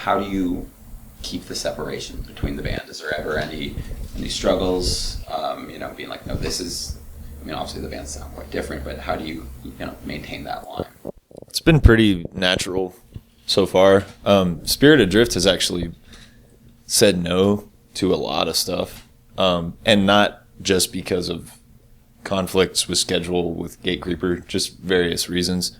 how do you keep the separation between the band? Is there ever any struggles? Being like, no, this is. I mean, obviously the bands sound quite different, but how do you maintain that line? It's been pretty natural so far. Spirit Adrift has actually said no to a lot of stuff, and not just because of conflicts with schedule with Gatecreeper, just various reasons.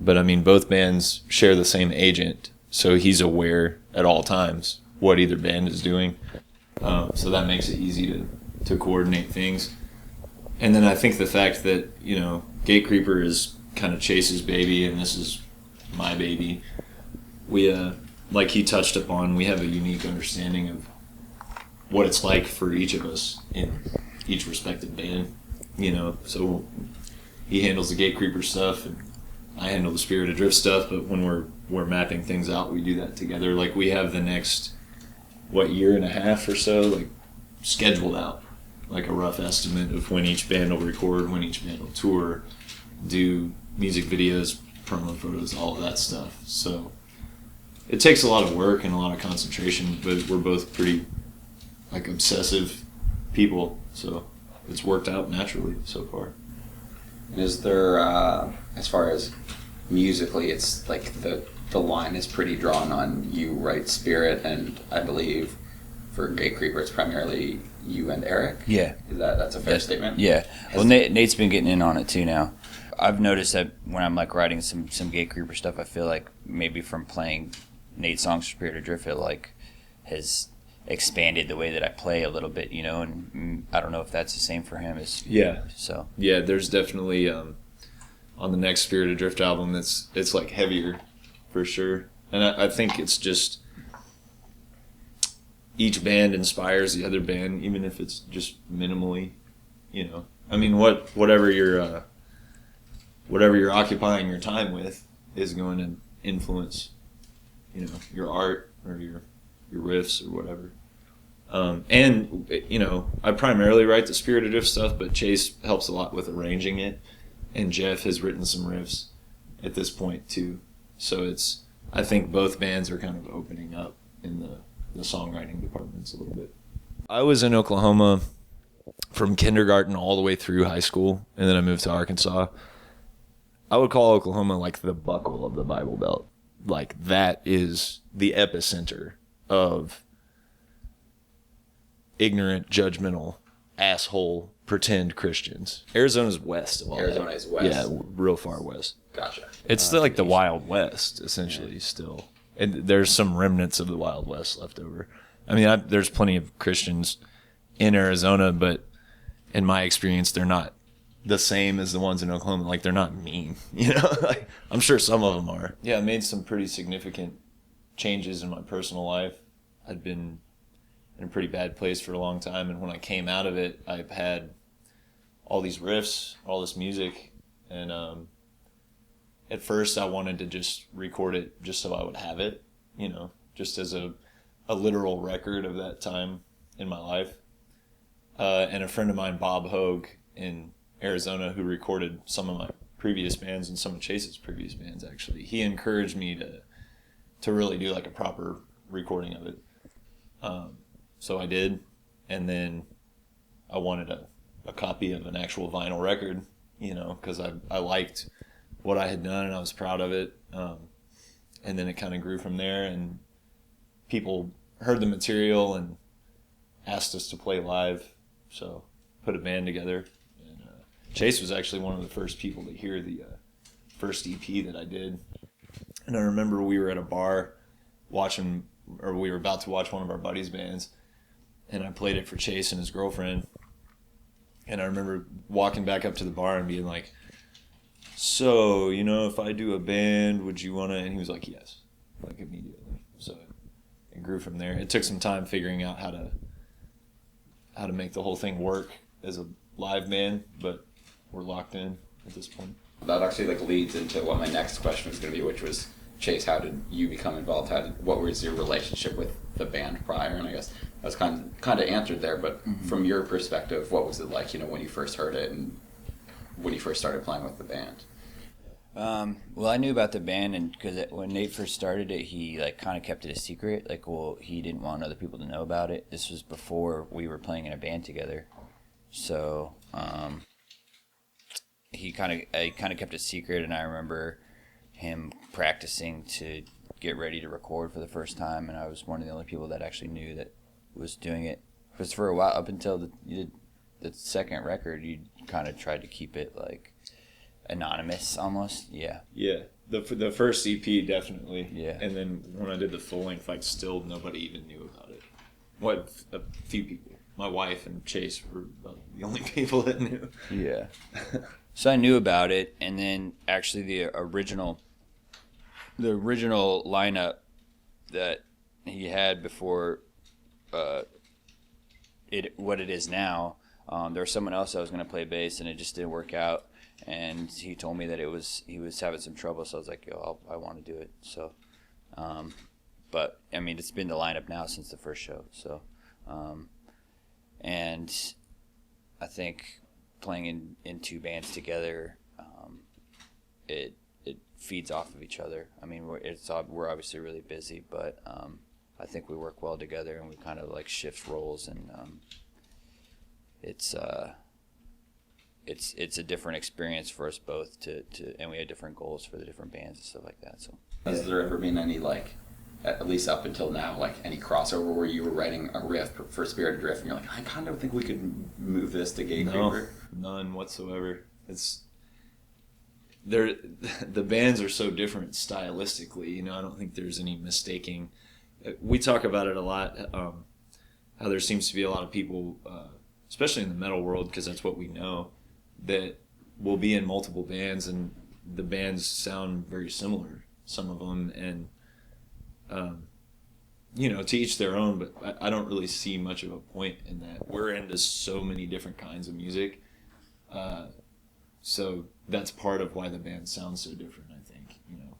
But I mean, both bands share the same agent, so he's aware at all times what either band is doing. So that makes it easy to coordinate things. And then I think the fact that, Gatecreeper is kind of Chase's baby and this is my baby. We, like he touched upon, we have a unique understanding of what it's like for each of us in each respective band, so he handles the Gatecreeper stuff and I handle the Spirit Adrift stuff, but when we're mapping things out, we do that together. Like we have the next, year and a half or so, like scheduled out, like a rough estimate of when each band will record, when each band will tour, do music videos, promo photos, all of that stuff. So it takes a lot of work and a lot of concentration, but we're both pretty obsessive people, so it's worked out naturally so far. Is there, as far as musically, it's like the line is pretty drawn on you write Spirit, and I believe for Gatecreeper it's primarily you and Eric? Yeah. That's a fair statement? Yeah. Well, Nate's been getting in on it too now. I've noticed that when I'm writing some Gatecreeper stuff, I feel like maybe from playing Nate's songs for Spirit Adrift, it has expanded the way that I play a little bit, and I don't know if that's the same for him. Yeah, there's definitely on the next Spirit Adrift album it's heavier for sure, and I think it's just each band inspires the other band, even if it's just minimally, I mean, whatever you're occupying your time with is going to influence your art or your riffs or whatever. And I primarily write the Spirit Adrift stuff, but Chase helps a lot with arranging it, and Jeff has written some riffs at this point too. So I think both bands are kind of opening up in the songwriting departments a little bit. I was in Oklahoma from kindergarten all the way through high school, and then I moved to Arkansas. I would call Oklahoma like the buckle of the Bible Belt. Like that is the epicenter of ignorant, judgmental, asshole, pretend Christians. Arizona's west of all Arizona that. is west. Yeah, real far west. Gotcha. It's like the Wild West, essentially, still. And there's some remnants of the Wild West left over. I mean, there's plenty of Christians in Arizona, but in my experience, they're not the same as the ones in Oklahoma. Like, they're not mean, I'm sure some of them are. Yeah, I made some pretty significant changes in my personal life. I'd been in a pretty bad place for a long time, and when I came out of it, I've had all these riffs, all this music, and at first I wanted to just record it just so I would have it, just as a literal record of that time in my life. And a friend of mine, Bob Hogue in Arizona, who recorded some of my previous bands and some of Chase's previous bands, actually, he encouraged me to really do like a proper recording of it. So I did, and then I wanted a copy of an actual vinyl record, because I liked what I had done and I was proud of it. And then it kind of grew from there, and people heard the material and asked us to play live, so put a band together. And Chase was actually one of the first people to hear the first EP that I did. And I remember we were at a bar we were about to watch one of our buddies' bands, and I played it for Chase and his girlfriend. And I remember walking back up to the bar and being like, so, if I do a band, would you want to? And he was like, yes, like immediately. So it grew from there. It took some time figuring out how to make the whole thing work as a live band, but we're locked in at this point. That actually leads into what my next question was going to be, which was, Chase, how did you become involved? What was your relationship with the band prior? And I guess that's kind of answered there, but from your perspective, what was it like, when you first heard it and when you first started playing with the band? Well, I knew about the band, and because when Nate first started it, he like kind of kept it a secret. Like, well, he didn't want other people to know about it. This was before we were playing in a band together, so he kind of kept it secret. And I remember him practicing to get ready to record for the first time, and I was one of the only people that actually knew that was doing it. Because for a while, up until the second record, you kind of tried to keep it like anonymous almost. Yeah the first EP definitely, Yeah. and then when I did the full length, like, still nobody even knew about it. What, a few people, my wife and Chase were about the only people that knew. Yeah. So I knew about it, and then actually the original lineup that he had before what it is now, there was someone else that was going to play bass, and it just didn't work out. And he told me that he was having some trouble, so I was like, yo, I want to do it. So, but I mean, it's been the lineup now since the first show. So, and I think playing in two bands together, it feeds off of each other. I mean, we're obviously really busy, but I think we work well together, and we kind of like shift roles, and it's a different experience for us both and we had different goals for the different bands and stuff like that. So has there ever been any, like, at least up until now, like any crossover where you were writing a riff for Spirit Adrift and you're like, I kind of think we could move this to Gatecreeper? No, none whatsoever. The bands are so different stylistically, you know. I don't think there's any mistaking. We talk about it a lot, how there seems to be a lot of people, especially in the metal world, because that's what we know, that will be in multiple bands, and the bands sound very similar, some of them, and you know, to each their own, but I don't really see much of a point in that. We're into so many different kinds of music, so that's part of why the band sounds so different, I think. You know,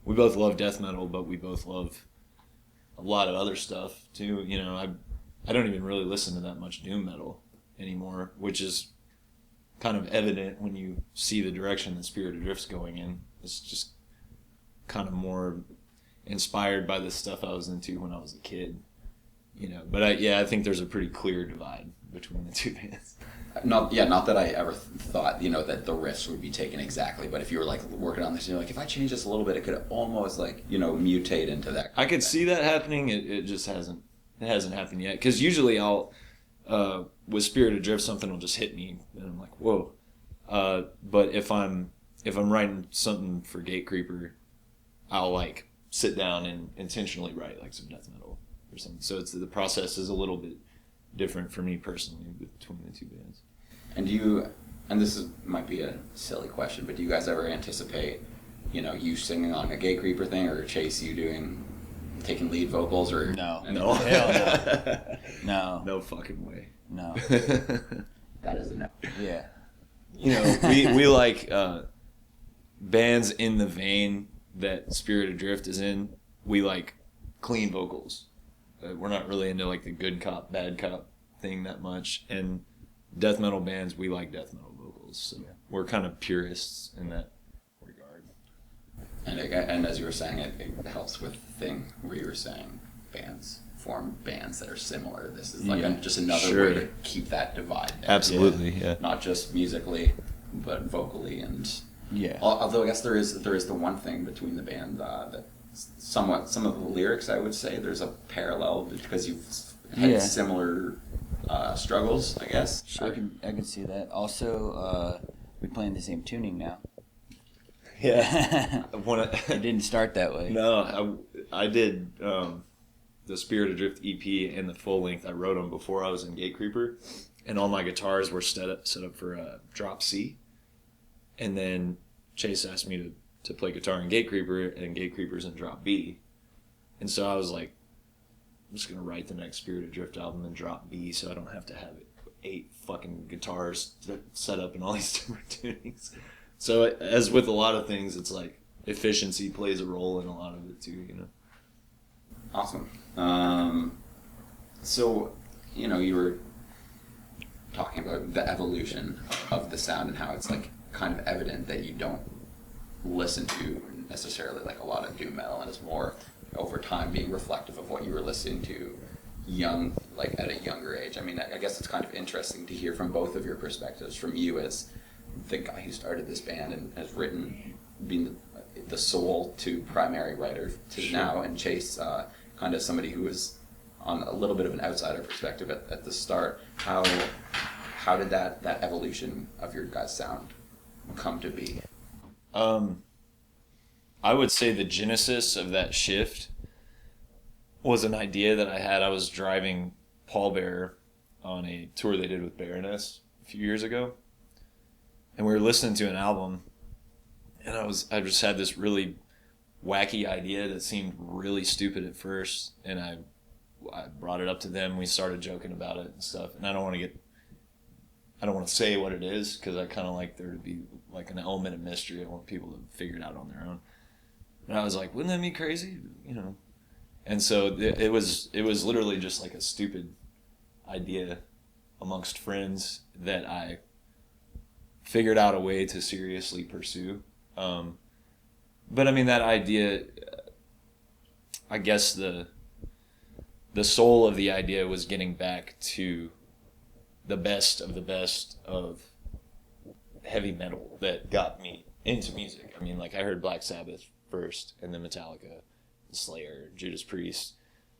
we both love death metal, but we both love a lot of other stuff too. You know, I don't even really listen to that much doom metal anymore, which is kind of evident when you see the direction that Spirit Adrift's going in. It's just kind of more inspired by the stuff I was into when I was a kid, you know. But I think there's a pretty clear divide between the two bands. Not that I ever thought, you know, that the riffs would be taken exactly, but if you were like working on this, you're like, if I change this a little bit, it could almost, like, you know, mutate into that. I could see that happening. It just hasn't happened yet. Because usually I'll with Spirit Adrift, something will just hit me, and I'm like, whoa. But if I'm writing something for Gatecreeper, I'll like sit down and intentionally write like some death metal or something. So the process is a little bit different for me personally between the two bands. And this might be a silly question, but do you guys ever anticipate, you know, you singing on a Gatecreeper thing, or Chase, you taking lead vocals, or no, hell no, no fucking way. No. That is a no. Yeah. You know, we like bands in the vein that Spirit Adrift is in. We like clean vocals. We're not really into like the good cop, bad cop thing that much. And death metal bands, we like death metal vocals. So we're kind of purists in that regard. And as you were saying, it helps with the thing where you were saying bands form bands that are similar. This is like just another way to keep that divide there. Absolutely, yeah. Not just musically, but vocally, and yeah. Although I guess there is the one thing between the band that somewhat, some of the lyrics, I would say there's a parallel because you've had similar struggles, I guess. Sure, I can see that. Also, we play in the same tuning now. Yeah. It didn't start that way. No, I did the Spirit Adrift EP and the full length. I wrote them before I was in Gatecreeper, and all my guitars were set up for drop C. And then Chase asked me to play guitar in Gatecreeper, and Gatecreeper's in drop B. And so I was like, I'm just going to write the next Spirit Adrift album in drop B so I don't have to have 8 fucking guitars set up in all these different tunings. So as with a lot of things, it's like efficiency plays a role in a lot of it too, you know. Awesome. So, you know, you were talking about the evolution of the sound and how it's like kind of evident that you don't listen to necessarily like a lot of doom metal, and it's more over time being reflective of what you were listening to like at a younger age. I mean, I guess it's kind of interesting to hear from both of your perspectives, from you as the guy who started this band and has written, being the sole to primary writer to now, and Chase, kind of somebody who was on a little bit of an outsider perspective at the start. How did that evolution of your guys' sound come to be? I would say the genesis of that shift was an idea that I had. I was driving Pallbearer on a tour they did with Baroness a few years ago, and we were listening to an album, and I just had this really wacky idea that seemed really stupid at first, and I brought it up to them. We started joking about it and stuff, and I don't want to say what it is, because I kind of like there to be like an element of mystery. I want people to figure it out on their own. And I was like, wouldn't that be crazy? And so it was literally just like a stupid idea amongst friends that I figured out a way to seriously pursue. But I mean, that idea, I guess the soul of the idea was getting back to the best of heavy metal that got me into music. I mean, like, I heard Black Sabbath first, and then Metallica, Slayer, Judas Priest,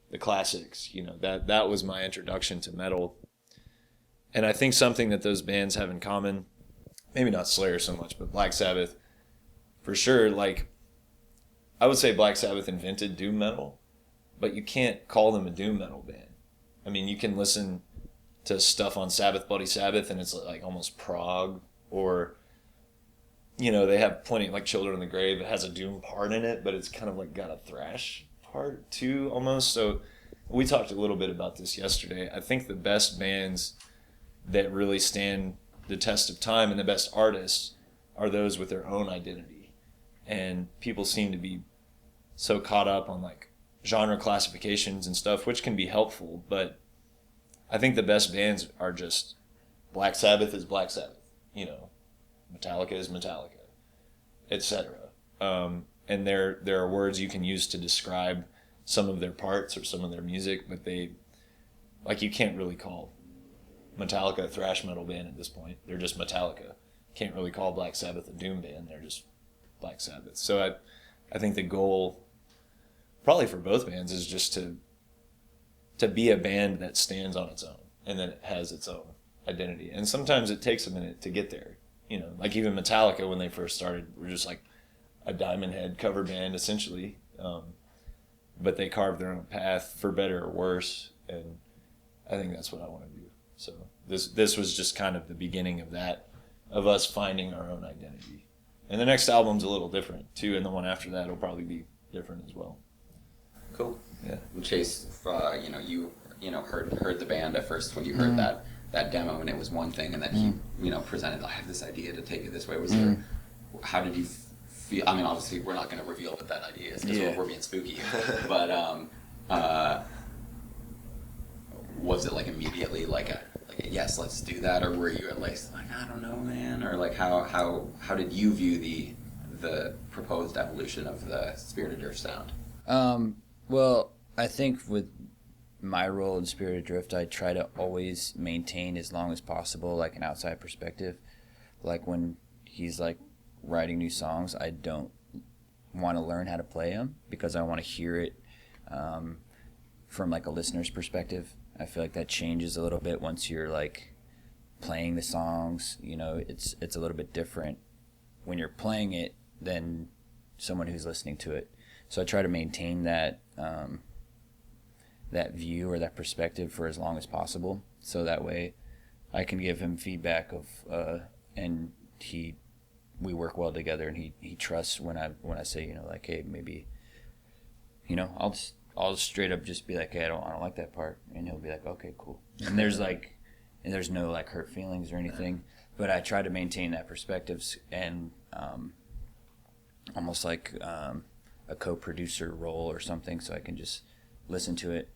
the classics. That was my introduction to metal. And I think something that those bands have in common, maybe not Slayer so much, but Black Sabbath for sure, like, I would say Black Sabbath invented doom metal, but you can't call them a doom metal band. I mean, you can listen to stuff on Sabbath, Bloody Sabbath, and it's like almost prog, or they have plenty, like Children of the Grave. It has a doom part in it, but it's kind of like got a thrash part too, almost. So we talked a little bit about this yesterday. I think the best bands that really stand the test of time and the best artists are those with their own identity. And people seem to be so caught up on like genre classifications and stuff, which can be helpful, but I think the best bands are just Black Sabbath is Black Sabbath, Metallica is Metallica, etc. And there are words you can use to describe some of their parts or some of their music, but you can't really call Metallica a thrash metal band at this point. They're just Metallica. Can't really call Black Sabbath a doom band. They're just Black Sabbath. So I think the goal, probably for both bands, is just to be a band that stands on its own and that it has its own identity. And sometimes it takes a minute to get there. Like even Metallica, when they first started, were just like a Diamond Head cover band essentially, but they carved their own path for better or worse, and I think that's what I want to do. So this was just kind of the beginning of that, of us finding our own identity. And the next album's a little different too, and the one after that will probably be different as well. Cool. Yeah. Chase, you heard the band at first when you heard that demo, and it was one thing, and then he presented, I have this idea to take it this way. How did you feel? I mean, obviously we're not going to reveal what that idea is because we're being spooky, but was it like immediately like a yes, let's do that, or were you at least like, I don't know, man, or like how did you view the proposed evolution of the Spirit Adrift sound? Well, I think with my role in Spirit Adrift, I try to always maintain as long as possible like an outside perspective. Like when he's like writing new songs, I don't want to learn how to play them because I want to hear it from like a listener's perspective. I feel like that changes a little bit once you're like playing the songs. It's a little bit different when you're playing it than someone who's listening to it. So I try to maintain that that view or that perspective for as long as possible, so that way I can give him feedback of and we work well together, and he trusts when I say like, hey, maybe I'll straight up just be like, hey, I don't like that part, and he'll be like, okay, cool. And there's no like hurt feelings or anything, but I try to maintain that perspective and almost like a co-producer role or something, so I can just listen to it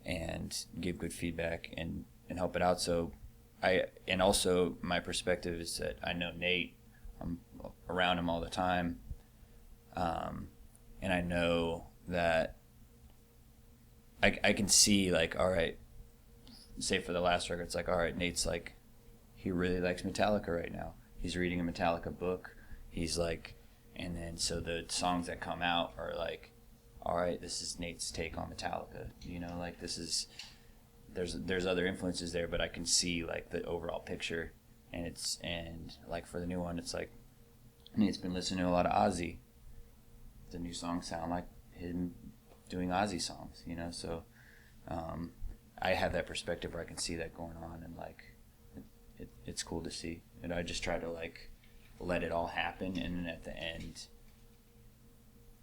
and give good feedback and help it out. So also my perspective is that I know Nate I'm around him all the time. And I know that I can see, like, all right, say for the last record, it's like, all right, Nate's like, he really likes Metallica right now. He's reading a Metallica book. He's like, and then so the songs that come out are like, all right, this is Nate's take on Metallica. You know, like this is, there's other influences there, but I can see like the overall picture. And like for the new one, it's like, Nate's been listening to a lot of Ozzy. The new songs sound like him doing Ozzy songs, you know, so I have that perspective where I can see that going on, and like it's cool to see. And I just try to like let it all happen, and then at the end,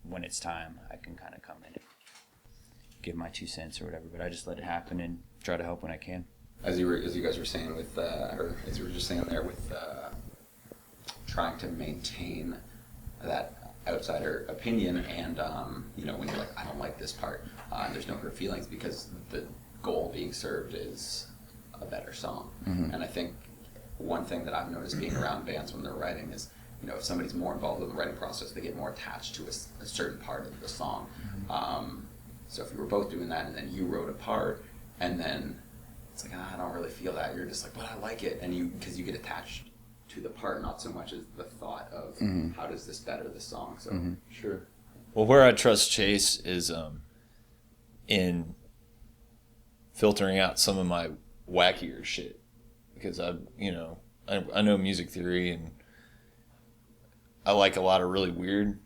when it's time, I can kind of come in and give my 2 cents or whatever, but I just let it happen and try to help when I can. As you guys were saying with, or as you were just saying there with trying to maintain that outsider opinion, and you know, when you're like, I don't like this part, there's no hurt feelings, because the goal being served is a better song. And I think one thing that I've noticed being around bands when they're writing is, you know, if somebody's more involved in the writing process, they get more attached to a certain part of the song. So if you were both doing that and then you wrote a part and then it's like, I don't really feel that, you're just like, but I like it, and because you get attached to the part, not so much as the thought of how does this better the song. So sure. Well, where I trust Chase is in filtering out some of my wackier shit, because I know music theory, and I like a lot of really weird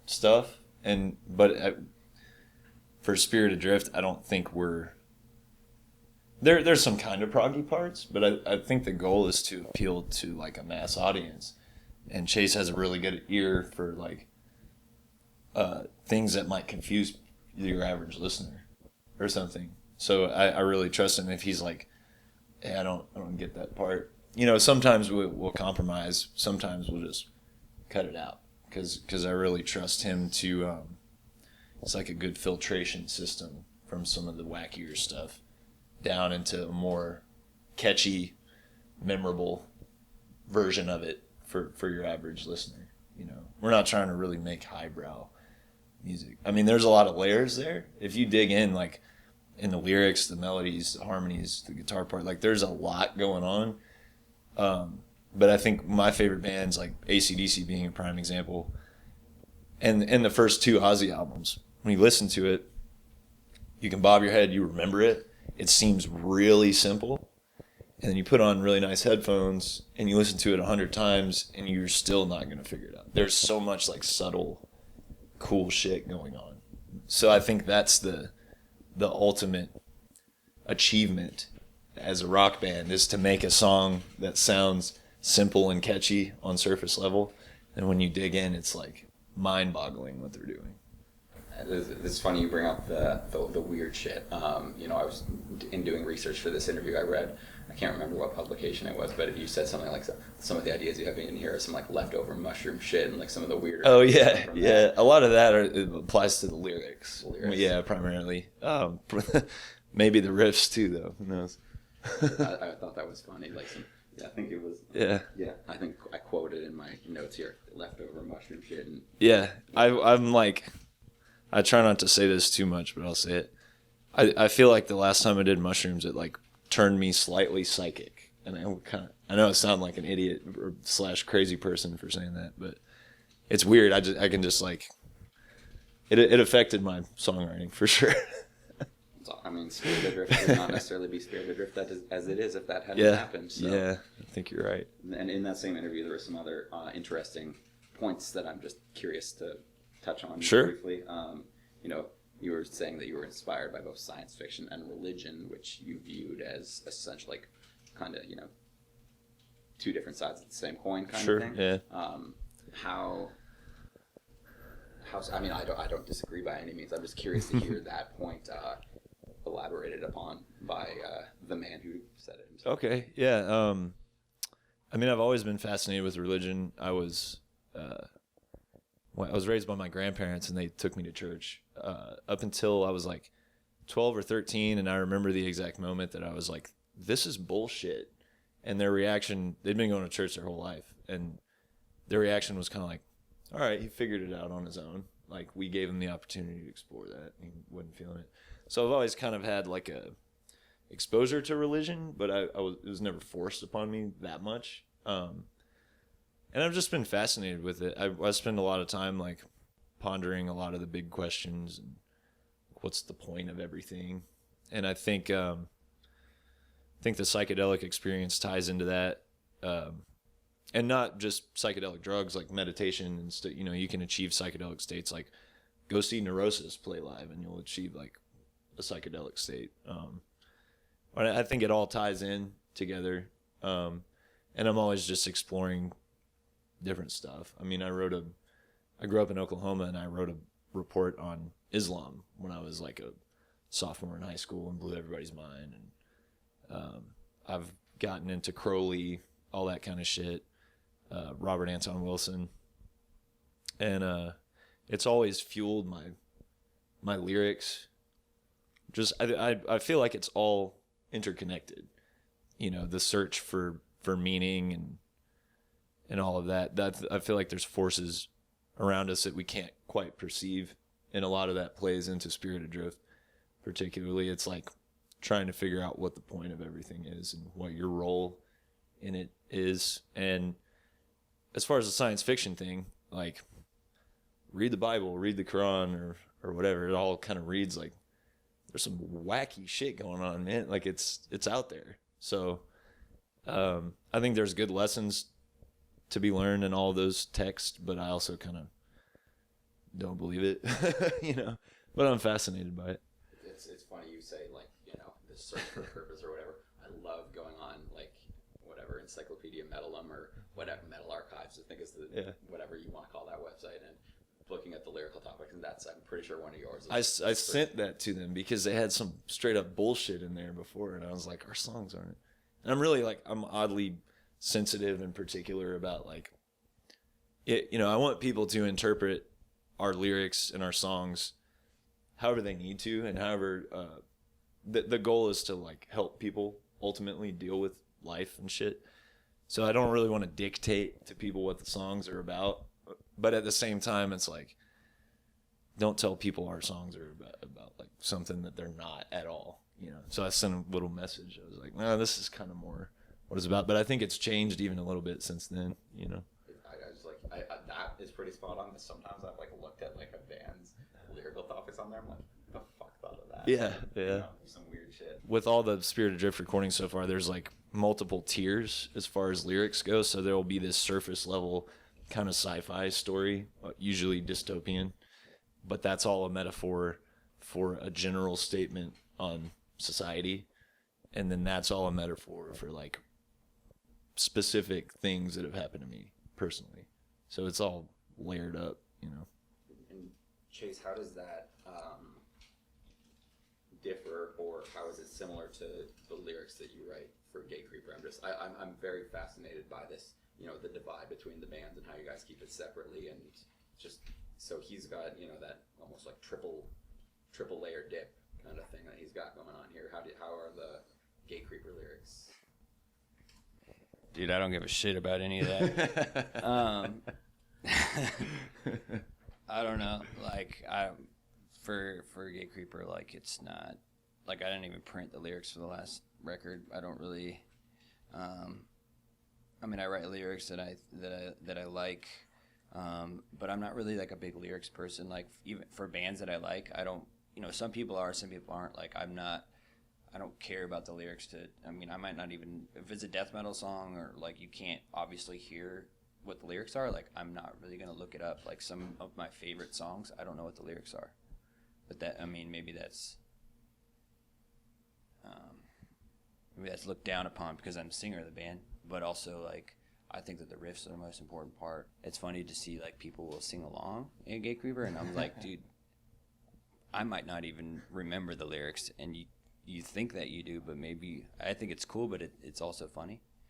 stuff, but for Spirit Adrift, I don't think we're there's some kind of proggy parts, but I think the goal is to appeal to like a mass audience, and Chase has a really good ear for like things that might confuse your average listener or something. So I really trust him if he's like, hey, I don't get that part. You know, sometimes we'll compromise. Sometimes we'll just cut it out because I really trust him to. It's like a good filtration system from some of the wackier stuff down into a more catchy, memorable version of it for your average listener. You know, we're not trying to really make highbrow music. I mean, there's a lot of layers there. If you dig in, like in the lyrics, the melodies, the harmonies, the guitar part, like there's a lot going on. But I think my favorite bands, like AC/DC being a prime example, and the first two Ozzy albums, when you listen to it, you can bob your head, you remember it. It seems really simple. And then you put on really nice headphones and you listen to it 100 times and you're still not going to figure it out. There's so much like subtle, cool shit going on. So I think that's the ultimate achievement as a rock band, is to make a song that sounds simple and catchy on surface level. And when you dig in, it's like mind-boggling what they're doing. It's funny you bring up the weird shit. You know, I was in doing research for this interview. I read, I can't remember what publication it was, but you said something like some of the ideas you have in here are some like leftover mushroom shit and like some of the weirder. Oh yeah, yeah. A lot of that it applies to the lyrics. Yeah, primarily. Maybe the riffs too, though. Who knows? I thought that was funny. Like I think it was. Yeah. I think I quoted in my notes here, leftover mushroom shit. And I'm like, I try not to say this too much, but I'll say it. I feel like the last time I did mushrooms, it like turned me slightly psychic, and I know I sound like an idiot or / crazy person for saying that, but it's weird. I can just like it affected my songwriting for sure. I mean, Spirit Adrift would not necessarily be Spirit Adrift as it is if that hadn't happened. So. Yeah, I think you're right. And in that same interview, there were some other interesting points that I'm just curious to touch on briefly. You know, you were saying that you were inspired by both science fiction and religion, which you viewed as essentially like kind of, you know, two different sides of the same coin kind of thing. Yeah. How I mean, I don't disagree by any means. I'm just curious to hear that point elaborated upon by the man who said it himself. Okay, yeah. I mean, I've always been fascinated with religion. I was raised by my grandparents, and they took me to church up until I was like 12 or 13, and I remember the exact moment that I was like, this is bullshit. And their reaction, they'd been going to church their whole life, and their reaction was kind of like, all right, he figured it out on his own. Like, we gave him the opportunity to explore that. He wasn't feeling it. So I've always kind of had like a exposure to religion, but it was never forced upon me that much. And I've just been fascinated with it. I spend a lot of time like pondering a lot of the big questions and what's the point of everything. And I think the psychedelic experience ties into that. And not just psychedelic drugs, like meditation and you can achieve psychedelic states. Like, go see Neurosis play live and you'll achieve like a psychedelic state. But I think it all ties in together. And I'm always just exploring different stuff. I mean, I grew up in Oklahoma, and I wrote a report on Islam when I was like a sophomore in high school and blew everybody's mind. And I've gotten into Crowley, all that kind of shit. Robert Anton Wilson, and it's always fueled my lyrics. Just I feel like it's all interconnected, the search for meaning and all of that. I feel like there's forces around us that we can't quite perceive, and a lot of that plays into Spirit Adrift. Particularly, it's like trying to figure out what the point of everything is and what your role in it is. And as far as the science fiction thing, like, read the Bible, read the Quran, or whatever. It all kind of reads like there's some wacky shit going on, man. Like, it's out there. So I think there's good lessons to be learned in all those texts, but I also kind of don't believe it, But I'm fascinated by it. It's funny you say, like, the search for purpose or whatever. I love going on, like, whatever, Encyclopedia Metalum or whatever, Metal Archives, I think is whatever you want to call that website, and looking at the lyrical topics, and that's, I'm pretty sure, one of yours. I sent that to them because they had some straight up bullshit in there before, and I was like, our songs aren't. And I'm really like, I'm oddly sensitive and particular about like, I want people to interpret our lyrics and our songs however they need to, and however, the goal is to like help people ultimately deal with life and shit. So I don't really want to dictate to people what the songs are about, but at the same time, it's like, don't tell people our songs are about like something that they're not at all, So I sent a little message. I was like, no, this is kind of more what it's about. But I think it's changed even a little bit since then, I was like, that is pretty spot on. Sometimes I've like looked at like a band's lyrical topics on there. I'm like, who the fuck thought of that? Yeah. Some weird shit. With all the Spirit Adrift recordings so far, there's like multiple tiers as far as lyrics go. So there will be this surface level kind of sci-fi story, usually dystopian, but that's all a metaphor for a general statement on society. And then that's all a metaphor for like specific things that have happened to me personally. So it's all layered up, And Chase, how does that differ, or how is it similar to the lyrics that you write for Gatecreeper? I'm very fascinated by this, the divide between the bands and how you guys keep it separately, and just so he's got that almost like triple layer dip kind of thing that he's got going on here. How are the Gatecreeper lyrics? Dude, I don't give a shit about any of that. I don't know. Like, for Gatecreeper, like, it's not like I didn't even print the lyrics for the last record. I don't really. I mean, I write lyrics that I like, but I'm not really like a big lyrics person. Like, even for bands that I like, I don't. Some people are, some people aren't. Like, I'm not. I don't care about the lyrics I might not even, if it's a death metal song or like you can't obviously hear what the lyrics are, like I'm not really going to look it up. Like some of my favorite songs, I don't know what the lyrics are. But maybe that's looked down upon because I'm the singer of the band, but also like I think that the riffs are the most important part. It's funny to see like people will sing along in Gatecreeper, and I'm like, dude, I might not even remember the lyrics, and you think that you do, but maybe I think it's cool, but it's also funny.